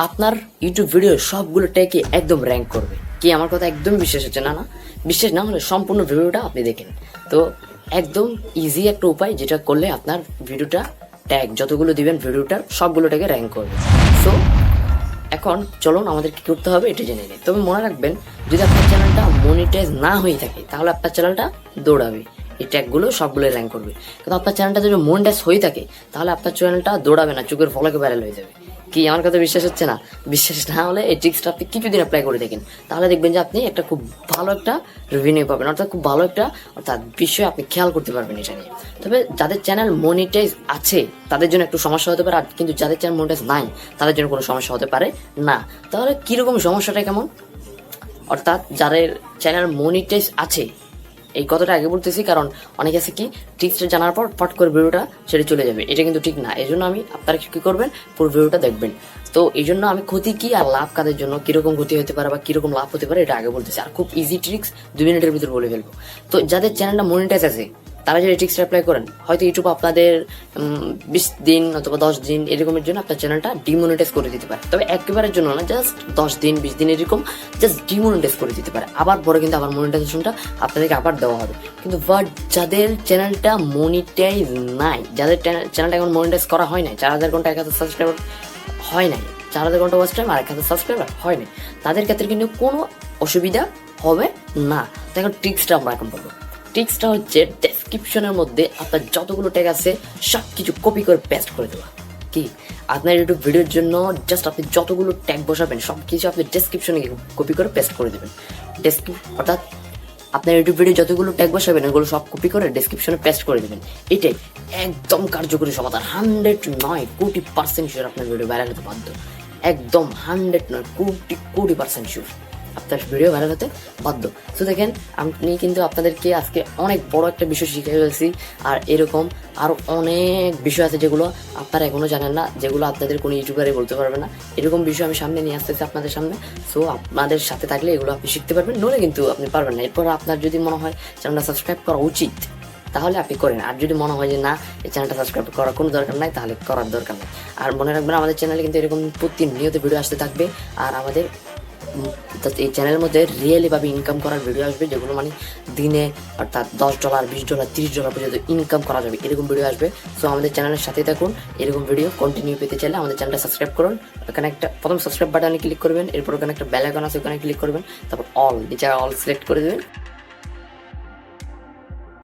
আপনার YouTube video সবগুলো ট্যাগে একদম র্যাঙ্ক করবে। কি আমার কথা একদম বিশ্বাস হচ্ছে না? বিশ্বাস না হলে সম্পূর্ণ ভিডিওটা আপনি দেখেন। তো একদম ইজি একটা উপায়, যেটা করলে আপনার ভিডিওটা ট্যাগ যতগুলো দিবেন ভিডিওটার সবগুলো ট্যাগে র্যাঙ্ক করবে। সো এখন চলুন আমাদের কি করতে হবে এটা জেনে নিই। তবে মনে রাখবেন, যদি আপনার চ্যানেলটা মনিটাইজ না হয়ে থাকে তাহলে আপনার চ্যানেলটা দৌড়াবে, এই ট্যাগগুলো সবগুলো র্যাঙ্ক করবে। কিন্তু আপনার চ্যানেলটা যদি মনিটাইজ হয়ে থাকে তাহলে আপনার চ্যানেলটা দৌড়াবে না, চোখের ফলকে ভাইরাল হয়ে যাবে। কি আমার কথা বিশ্বাস হচ্ছে না? বিশ্বাস না হলে এই ট্রিক্সটা আপনি কিছুদিন অ্যাপ্লাই করে দেখেন, তাহলে দেখবেন যে আপনি একটা খুব ভালো একটা রেভিনিউ পাবেন, অর্থাৎ খুব ভালো একটা বিষয় আপনি খেয়াল করতে পারবেন এটা নিয়ে। তবে যাদের চ্যানেল মনিটাইজ আছে তাদের জন্য একটু সমস্যা হতে পারে, আর কিন্তু যাদের চ্যানেল মনিটাইজ নাই তাদের জন্য কোনো সমস্যা হতে পারে না। তাহলে কীরকম সমস্যাটা কেমন? অর্থাৎ যাদের চ্যানেল মনিটাইজ আছে, এই কথাটা আগে বলতেছি কারণ অনেকে আছে কি ট্রিক্সটা জানার পর ফট করে ভিডিওটা ছেড়ে চলে যাবে, এটা কিন্তু ঠিক না। এই জন্য আমি আপনারা কি করবেন, পুরো ভিডিওটা দেখবেন। তো এই জন্য আমি ক্ষতি কি আর লাভ কাদের জন্য, কিরকম ক্ষতি হতে পারে বা কিরকম লাভ হতে পারে এটা আগে বলতেছি, আর খুব ইজি ট্রিক্স 2 মিনিটের ভিতরে বলে ফেলবো। তো যাদের চ্যানেলটা মনিটাইজ আছে তারা যদি ট্রিক্সটা অ্যাপ্লাই করেন, হয়তো ইউটিউব আপনাদের 20 দিন অথবা 10 দিন এরকমের জন্য আপনার চ্যানেলটা ডিমনিটাইজ করে দিতে পারে। তবে একেবারের জন্য না, জাস্ট 10 দিন 20 দিন এরকম জাস্ট ডিমনিটাইজ করে দিতে পারে। আবার পরে কিন্তু আবার মনিটাইজেশনটা আপনাদেরকে আবার দেওয়া হবে। কিন্তু বাট যাদের চ্যানেলটা মনিটাইজ নাই, যাদের চ্যানেলটা এখন মনিটাইজ করা হয় নাই, 4000 ঘন্টা 1000 সাবস্ক্রাইবার হয় নাই, 4000 ঘন্টা ওয়াচ টাইম আর 1000 সাবস্ক্রাইবার হয় নাই, তাদের ক্ষেত্রে কিন্তু কোনো অসুবিধা হবে না। তো এখন ট্রিক্সটা আমরা এখন বলবো। ট্রিক্সটা হচ্ছে ডেসক্রিপশনের মধ্যে আপনার যতগুলো ট্যাগ আছে সব কিছু কপি করে পেস্ট করে দেওয়া। কি আপনার ইউটিউব ভিডিওর জন্য জাস্ট আপনি যতগুলো ট্যাগ বসাবেন সব কিছু আপনি ডেসক্রিপশনে কপি করে পেস্ট করে দেবেন। অর্থাৎ আপনার ইউটিউব ভিডিও যতগুলো ট্যাগ বসাবেন এগুলো সব কপি করে ডেসক্রিপশনে পেস্ট করে দেবেন। এটাই একদম কার্যকরী সমাধান। 100% শিওর আপনার ভিডিও ভাইরাল হতে বাধ্য। একদম 100% শিওর আপনার ভিডিও ভাইরাল হতে বাধ্য। তো দেখেন, আমি কিন্তু আপনাদেরকে আজকে অনেক বড় একটা বিষয় শিখে ফেলছি, আর এরকম আরও অনেক বিষয় আছে যেগুলো আপনারা এখনও জানেন না, যেগুলো আপনাদের কোনো ইউটিউবারই বলতে পারবে না। এরকম বিষয় আমি সামনে নিয়ে আসতেছি আপনাদের সামনে। সো আপনাদের সাথে থাকলে এগুলো আপনি শিখতে পারবেন, নইলে কিন্তু আপনি পারবেন না। এরপর আপনার যদি মনে হয় চ্যানেলটা সাবস্ক্রাইব করা উচিত তাহলে আপনি করেন, আর যদি মনে হয় যে না এই চ্যানেলটা সাবস্ক্রাইব করার কোনো দরকার নাই তাহলে করার দরকার নেই। আর মনে রাখবেন, আমাদের চ্যানেলে কিন্তু এরকম প্রতিনিয়ত ভিডিও আসতে থাকবে, আর আমাদের এই চ্যানেলের মধ্যে রিয়েলিভাবে ইনকাম করার ভিডিও আসবে, যেগুলো মানে দিনে অর্থাৎ $10 $20 $30 পর্যন্ত ইনকাম করা যাবে, এরকম ভিডিও আসবে। সো আমাদের চ্যানেলের সাথেই থাকুন। এরকম ভিডিও কন্টিনিউ পেতে চাইলে আমাদের চ্যানেলটা সাবস্ক্রাইব করুন। ওখানে একটা প্রথম সাবস্ক্রাইব বাটনে ক্লিক করবেন, এরপর ওখানে একটা বেল আইকন আছে ওখানে ক্লিক করবেন, তারপর অল নিচে অল সিলেক্ট করে দেবেন।